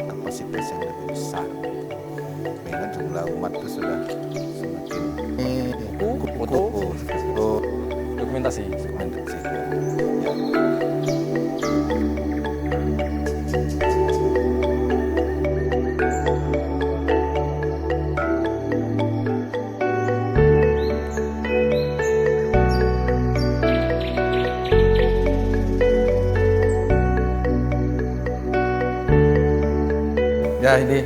Kapasitas yang lebih besar. Dengan jumlah umat itu sudah semakin foto, dokumentasi. dokumentasi. Ya. Ya ini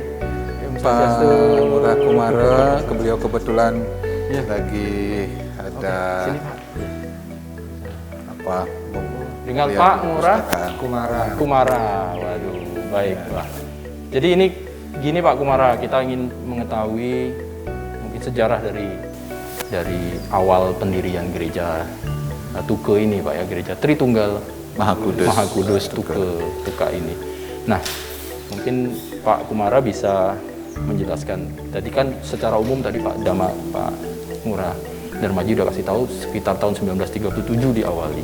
Pak Ngurah Kumara, beliau kebetulan Ya. lagi ada Sini, Pak. apa? Dengan kuliah Pak di Ngurah perpustakaan. Kumara. Waduh, baik Pak. Jadi ini gini Pak Kumara, kita ingin mengetahui mungkin sejarah dari awal pendirian gereja Tuke ini Pak ya, gereja Tritunggal Maha Kudus Tuka ini. Nah, mungkin Pak Kumara bisa menjelaskan. Tadi kan secara umum tadi Pak Ngurah Darmaji udah kasih tahu sekitar tahun 1937 diawali.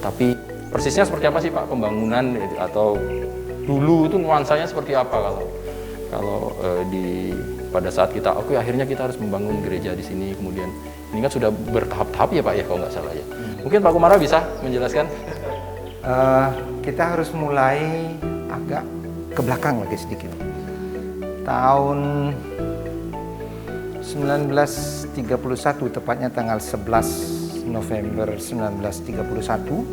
Tapi persisnya seperti apa sih Pak pembangunan atau dulu itu nuansanya seperti apa kalau pada saat kita akhirnya kita harus membangun gereja di sini, kemudian ini kan sudah bertahap-tahap ya Pak ya kalau nggak salah ya. Mungkin Pak Kumara bisa menjelaskan. Kita harus mulai agak ke belakang lagi sedikit. Tahun 1931, tepatnya tanggal 11 November 1931,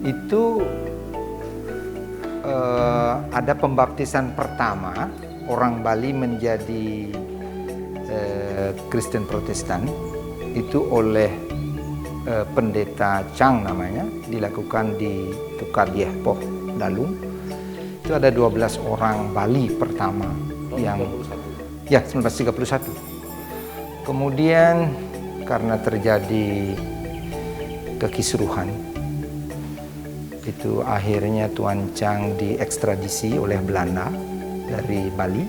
itu ada pembaptisan pertama orang Bali menjadi Kristen Protestan, itu oleh pendeta Chang namanya, dilakukan di Tukadiehpoh, Dalung. Itu ada 12 orang Bali pertama yang 1931. Kemudian karena terjadi kekisruhan, itu akhirnya Tuan Chang diekstradisi oleh Belanda dari Bali.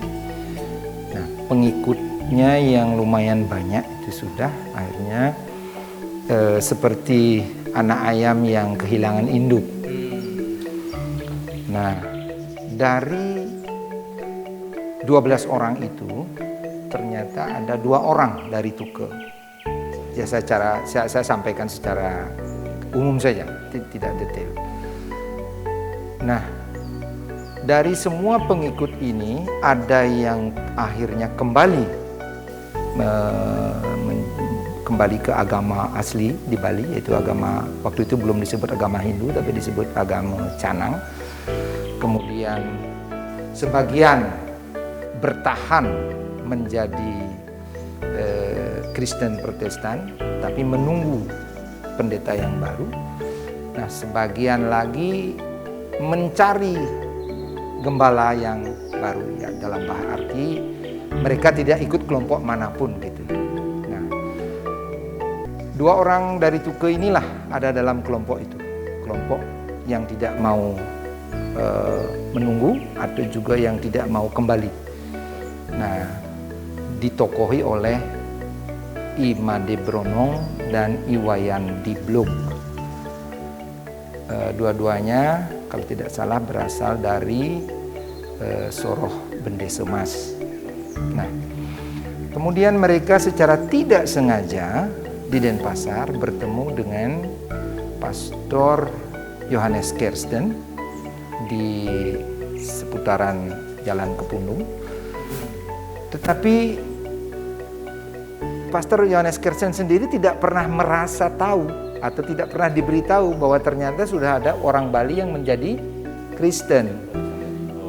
Nah, pengikutnya yang lumayan banyak itu sudah akhirnya seperti anak ayam yang kehilangan induk. Nah, dari 12 orang itu ternyata ada 2 orang dari Tuke. Ya saya sampaikan secara umum saja, tidak detail. Nah, dari semua pengikut ini ada yang akhirnya kembali ke agama asli di Bali, yaitu agama, waktu itu belum disebut agama Hindu tapi disebut agama Canang. Kemudian sebagian bertahan menjadi Kristen Protestan tapi menunggu pendeta yang baru. Nah, sebagian lagi mencari gembala yang baru, ya, dalam arti mereka tidak ikut kelompok manapun gitu. Nah, 2 orang dari Tuke inilah ada dalam kelompok itu, kelompok yang tidak mau menunggu atau juga yang tidak mau kembali. Nah, ditokohi oleh I Made Bronong dan Iwayan Diblok. Dua-duanya kalau tidak salah berasal dari Soroh Bendesemas. Nah, kemudian mereka secara tidak sengaja di Denpasar bertemu dengan Pastor Johannes Kersten di seputaran Jalan Kepundung. Tetapi Pastor Johannes Kersten sendiri tidak pernah merasa tahu atau tidak pernah diberitahu bahwa ternyata sudah ada orang Bali yang menjadi Kristen.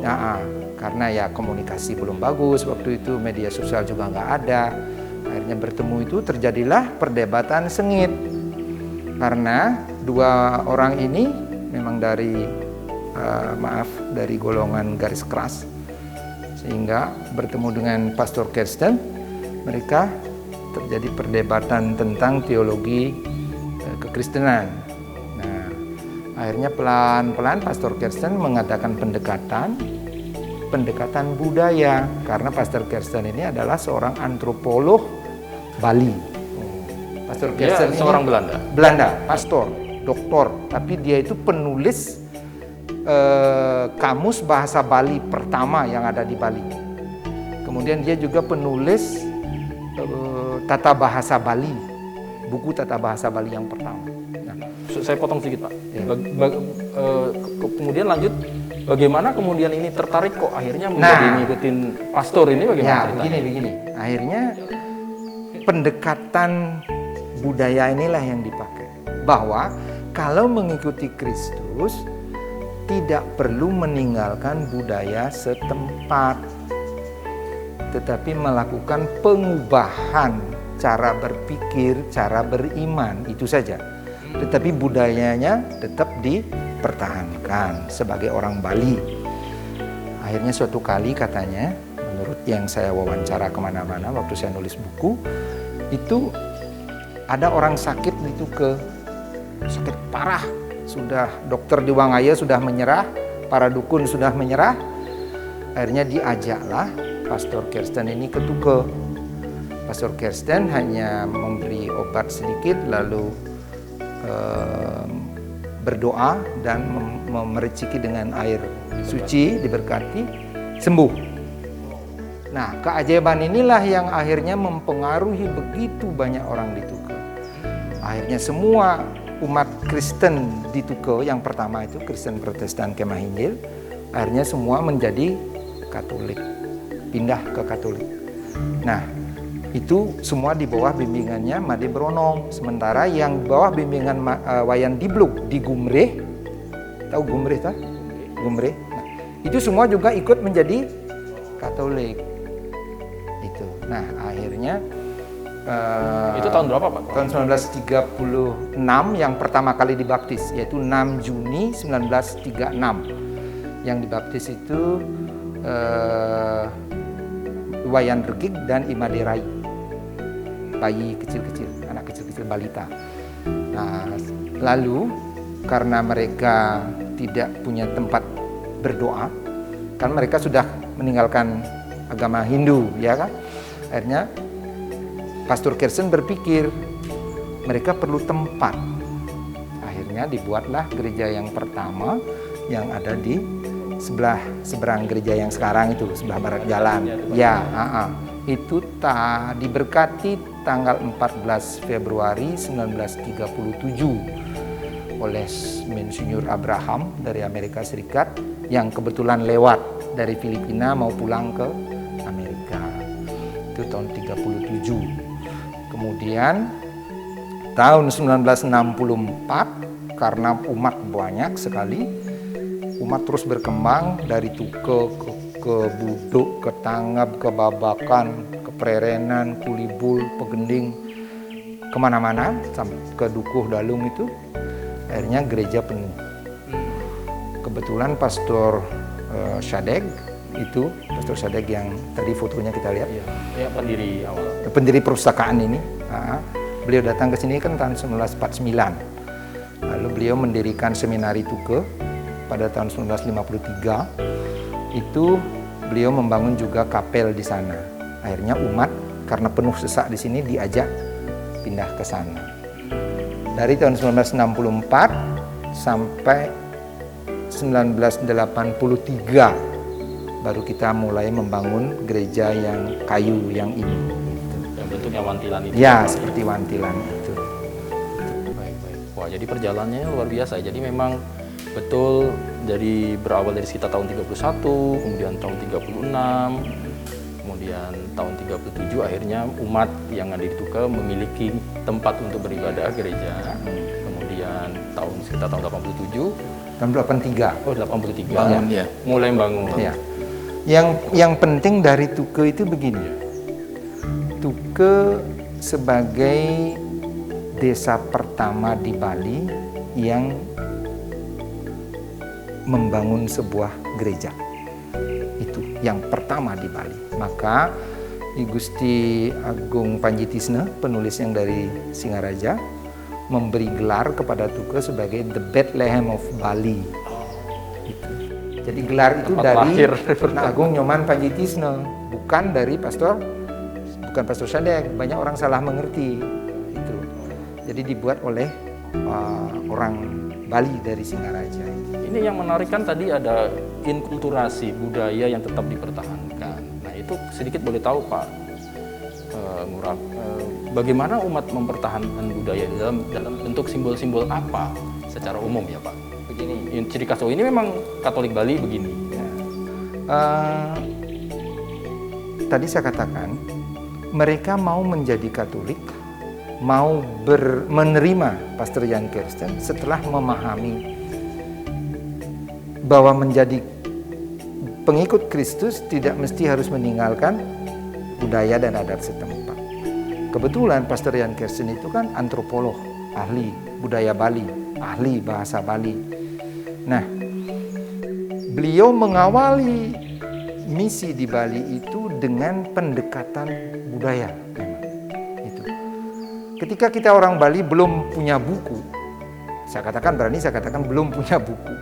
Nah, karena ya komunikasi belum bagus waktu itu, media sosial juga nggak ada. Akhirnya bertemu itu terjadilah perdebatan sengit. Karena 2 orang ini memang dari dari golongan garis keras, sehingga bertemu dengan Pastor Kersten, mereka terjadi perdebatan tentang teologi kekristenan. Nah, akhirnya pelan-pelan Pastor Kersten mengadakan pendekatan budaya, karena Pastor Kersten ini adalah seorang antropolog Bali. Pastor Kersten seorang Belanda, pastor. doktor, tapi dia itu penulis kamus bahasa Bali pertama yang ada di Bali. Kemudian dia juga penulis tata bahasa Bali, buku tata bahasa Bali yang pertama. Nah, Saya potong sedikit Pak. Ya. Kemudian lanjut, bagaimana kemudian ini tertarik kok akhirnya menjadi ngikutin pastor ini bagaimana ya ceritanya? begini. Akhirnya pendekatan budaya inilah yang dipakai. Bahwa kalau mengikuti Kristus tidak perlu meninggalkan budaya setempat, tetapi melakukan pengubahan cara berpikir, cara beriman, itu saja. Tetapi budayanya tetap dipertahankan sebagai orang Bali. Akhirnya suatu kali katanya, menurut yang saya wawancara kemana-mana waktu saya nulis buku, itu ada orang sakit itu sakit parah. Sudah dokter di Wangaya sudah menyerah, para dukun sudah menyerah. Akhirnya diajaklah Pastor Kirsten ini ke Tuke. Pastor Kirsten hanya memberi obat sedikit lalu berdoa dan memerciki dengan air suci, diberkati, sembuh. Nah, keajaiban inilah yang akhirnya mempengaruhi begitu banyak orang di Tuke. Akhirnya semua umat Kristen di Tuke yang pertama itu Kristen Protestan Kemah Injil, akhirnya semua menjadi Katolik, pindah ke Katolik. Nah, itu semua di bawah bimbingannya Made Bronong. Sementara yang bawah bimbingan Wayan Dibluk di Gumreh, tahu Gumreh tak? Gumreh. Nah, itu semua juga ikut menjadi Katolik. Itu. Nah, akhirnya Itu tahun berapa Pak? tahun 1936 yang pertama kali dibaptis, yaitu 6 Juni 1936. Yang dibaptis itu Wayan Regik dan Imade Rai, bayi kecil-kecil, anak kecil-kecil balita. Nah, lalu karena mereka tidak punya tempat berdoa, kan mereka sudah meninggalkan agama Hindu, ya kan? Akhirnya Pastor Kirsten berpikir mereka perlu tempat. Akhirnya dibuatlah gereja yang pertama yang ada di seberang gereja yang sekarang itu, sebelah barat jalan. Ya, itu diberkati tanggal 14 Februari 1937 oleh Monsinyur Abraham dari Amerika Serikat yang kebetulan lewat dari Filipina mau pulang ke Amerika. Itu tahun 37. Kemudian tahun 1964 karena umat banyak sekali, umat terus berkembang dari Tuke ke Buduk, ke Tangab, ke Babakan, ke Prerenan, Kulibul, Pegending, kemana-mana sampai ke Dukuh Dalung itu. Akhirnya gereja penuh. Kebetulan Pastor Shadeg itu, Pastor Shadeg yang tadi fotonya kita lihat, Ya, pendiri awal. pendiri perpustakaan ini. Beliau datang ke sini kan tahun 1949. Lalu beliau mendirikan seminari Tuke pada tahun 1953. Itu beliau membangun juga kapel di sana. Akhirnya umat karena penuh sesak di sini diajak pindah ke sana. Dari tahun 1964 sampai 1983 baru kita mulai membangun gereja yang kayu yang ini. Yang bentuknya wantilan itu. Ya, seperti wantilan itu. Baik. Wah, jadi perjalanannya luar biasa. Jadi memang betul dari berawal dari sekitar tahun 31, kemudian tahun 36, kemudian tahun 37 akhirnya umat yang ada di Tuke memiliki tempat untuk beribadah gereja. Kemudian sekitar tahun 87, Tahun 83. oh 83 Bangun, ya. mulai bangun. Ya. Yang penting dari Tuke itu begini. Tuke sebagai desa pertama di Bali yang membangun sebuah gereja. Itu yang pertama di Bali. Maka I Gusti Agung Panjitisna, penulis yang dari Singaraja, memberi gelar kepada Tuke sebagai The Bethlehem of Bali. Itu. Jadi gelar itu Tempat dari lahir. Agung Nyoman Panjitisna, bukan dari Pastor Shadeg. Banyak orang salah mengerti itu. Jadi dibuat oleh orang Bali dari Singaraja. Ini yang menarik kan tadi ada inkulturasi budaya yang tetap dipertahankan. Nah itu sedikit boleh tahu Pak Ngurah, bagaimana umat mempertahankan budaya dalam bentuk simbol-simbol apa secara umum ya Pak? Begini, ciri khas ini memang Katolik Bali begini. Ya. Tadi saya katakan mereka mau menjadi Katolik, mau menerima Pastor Jan Kersten setelah memahami bahwa menjadi pengikut Kristus tidak mesti harus meninggalkan budaya dan adat setempat. Kebetulan Pastor Jan Kersten itu kan antropolog, ahli budaya Bali, ahli bahasa Bali. Nah, beliau mengawali misi di Bali itu dengan pendekatan budaya. Itu. Ketika kita orang Bali belum punya buku, saya katakan belum punya buku.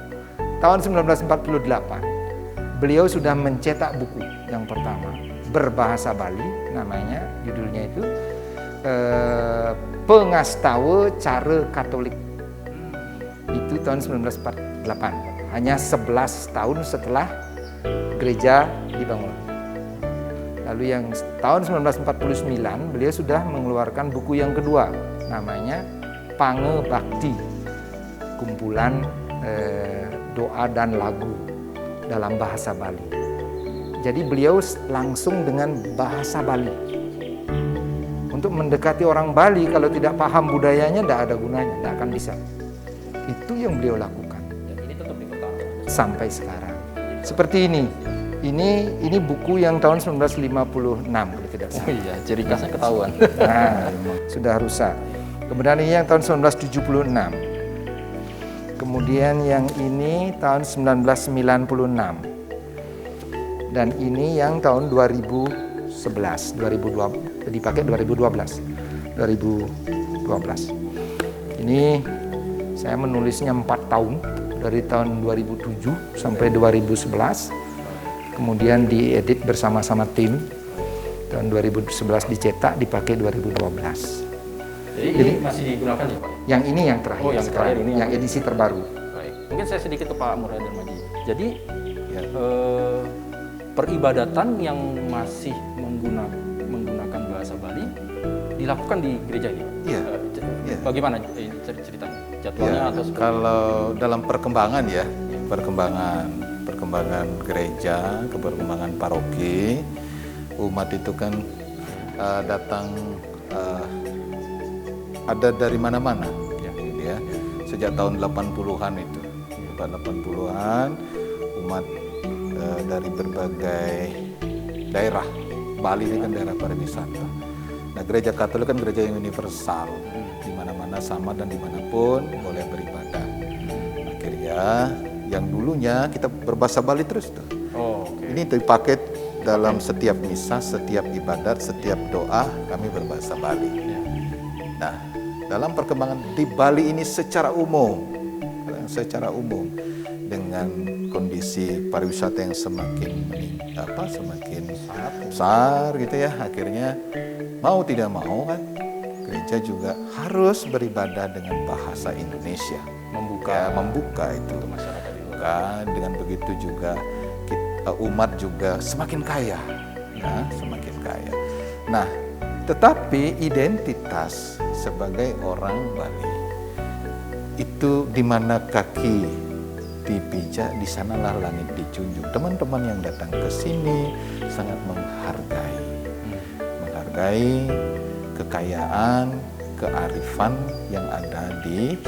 Tahun 1948, beliau sudah mencetak buku yang pertama berbahasa Bali, namanya judulnya itu Pengastawa Cara Katolik. Itu tahun 1948, hanya 11 tahun setelah gereja dibangun. Lalu yang tahun 1949 beliau sudah mengeluarkan buku yang kedua, namanya Pange Bakti, kumpulan doa dan lagu dalam bahasa Bali. Jadi beliau langsung dengan bahasa Bali. Untuk mendekati orang Bali, kalau tidak paham budayanya tidak ada gunanya, tidak akan bisa. Itu yang beliau lakukan. Dan ini tetap dipertahankan sampai sekarang. Seperti ini. Ini buku yang tahun 1956 kalau tidak salah. Oh iya, ciri khasnya ketahuan. Nah, sudah rusak. Kemudian ini yang tahun 1976. Kemudian yang ini tahun 1996. Dan ini yang tahun 2011, dipakai 2012. Ini saya menulisnya 4 tahun, dari tahun 2007 sampai 2011. Kemudian diedit bersama-sama tim. Tahun 2011 dicetak, dipakai 2012. Jadi masih digunakan ya Pak? Yang ini yang terakhir, yang sekarang, terakhir ini yang edisi terbaru. Baik. Mungkin saya sedikit ke Pak Murah Darmaji. Jadi peribadatan yang masih menggunakan bahasa Bali dilakukan di gereja ini. Iya. Bagaimana ceritanya? Jadwalnya atau seperti Kalau dalam perkembangan ya, perkembangan gereja, perkembangan paroki, umat itu kan datang ada dari mana-mana ya. Sejak tahun 80-an itu. 80-an umat dari berbagai daerah. Bali ini kan daerah pariwisata. Nah, gereja Katolik kan gereja yang universal, di mana-mana sama dan dimanapun boleh beribadah. Akhirnya yang dulunya kita berbahasa Bali terus tuh. Ini dipakai dalam setiap misa, setiap ibadat, setiap doa kami berbahasa Bali. Nah, dalam perkembangan di Bali ini secara umum dengan kondisi pariwisata yang semakin besar gitu ya, akhirnya mau tidak mau kan gereja juga harus beribadah dengan bahasa Indonesia, membuka itu masyarakat juga. Dengan begitu juga umat juga semakin kaya, semakin kaya. Nah, tetapi identitas sebagai orang Bali itu di mana kaki dipijak, di sanalah langit dijunjung. Teman-teman yang datang ke sini sangat menghargai kekayaan, kearifan yang ada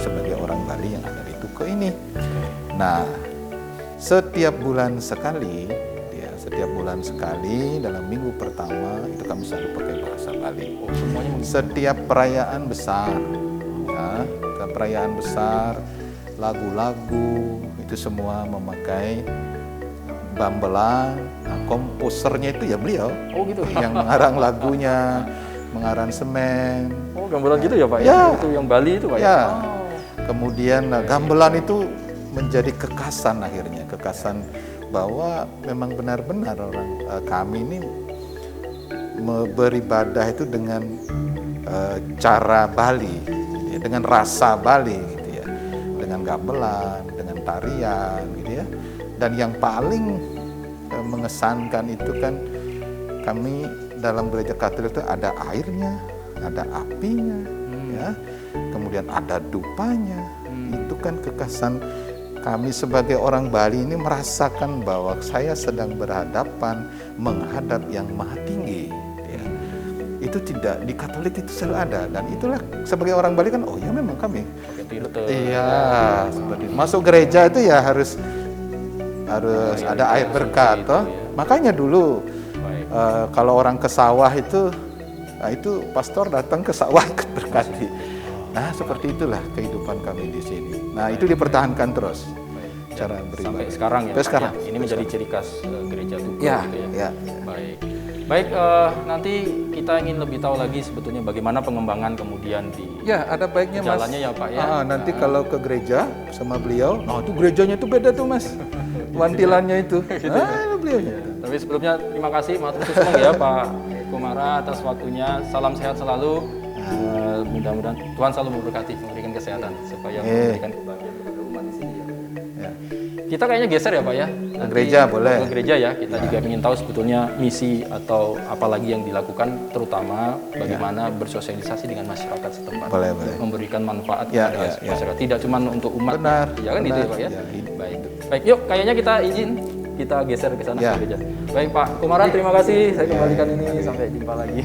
sebagai orang Bali yang ada di Tuke ini. Nah, setiap bulan sekali dalam minggu pertama itu kami selalu pakai bahasa Bali. Setiap perayaan besar, lagu-lagu itu semua memakai bambelang. Nah, komposernya itu ya beliau. Oh gitu. Yang mengarang lagunya, mengaransemen. Oh, gamelan gitu ya Pak? Ya. Itu yang Bali itu Pak? Ya. Kemudian gamelan itu menjadi kekasan akhirnya, bahwa memang benar-benar orang kami ini beribadah itu dengan cara Bali, ya, dengan rasa Bali gitu ya, dengan gamelan, dengan tarian gitu ya. Dan yang paling mengesankan itu kan kami dalam gereja Katolik itu ada airnya, ada apinya, ya, kemudian ada dupanya. Itu kan kekasan kami sebagai orang Bali ini merasakan bahwa saya sedang berhadapan menghadap yang maha tinggi. Ya. Itu tidak di Katolik itu selalu ada, dan itulah sebagai orang Bali kan, oh ya memang kami. Iya, seperti masuk gereja itu ya harus ada air berkat, toh. Makanya dulu kalau orang ke sawah itu, nah itu pastor datang ke sawah ikut berkati. Nah seperti itulah kehidupan kami di sini. Nah itu dipertahankan terus cara beribadah. Sampai sekarang ya. Sampai sekarang. Ya, ini menjadi ciri khas gereja Tugu Ya, gitu ya. ya. Baik, nanti kita ingin lebih tahu lagi sebetulnya bagaimana pengembangan kemudian di Ya ada baiknya Mas. jalannya ya Pak ya. Nanti kalau ke gereja sama beliau, nah itu gerejanya itu beda tuh Mas. Wantilannya itu. Beliaunya. Tapi sebelumnya terima kasih matur suwun ya Pak Kumara atas waktunya. Salam sehat selalu. Mudah-mudahan Tuhan selalu memberkati, memberikan kesehatan supaya memberikan kebahagiaan kepada umat di sini ya. Ya. Kita kayaknya geser ya Pak ya. Ke gereja boleh. Ke gereja ya. Kita juga ingin tahu sebetulnya misi atau apalagi yang dilakukan, terutama bagaimana bersosialisasi dengan masyarakat setempat. Boleh. Memberikan manfaat Ya, kepada ya. masyarakat, tidak cuma untuk umat. Benar, Ya kan itu ya Pak ya. ya. Baik, yuk kayaknya kita izin kita geser ke sana Ya. ke gereja. Baik Pak Kumaran, terima kasih. Saya kembalikan ini, sampai jumpa lagi.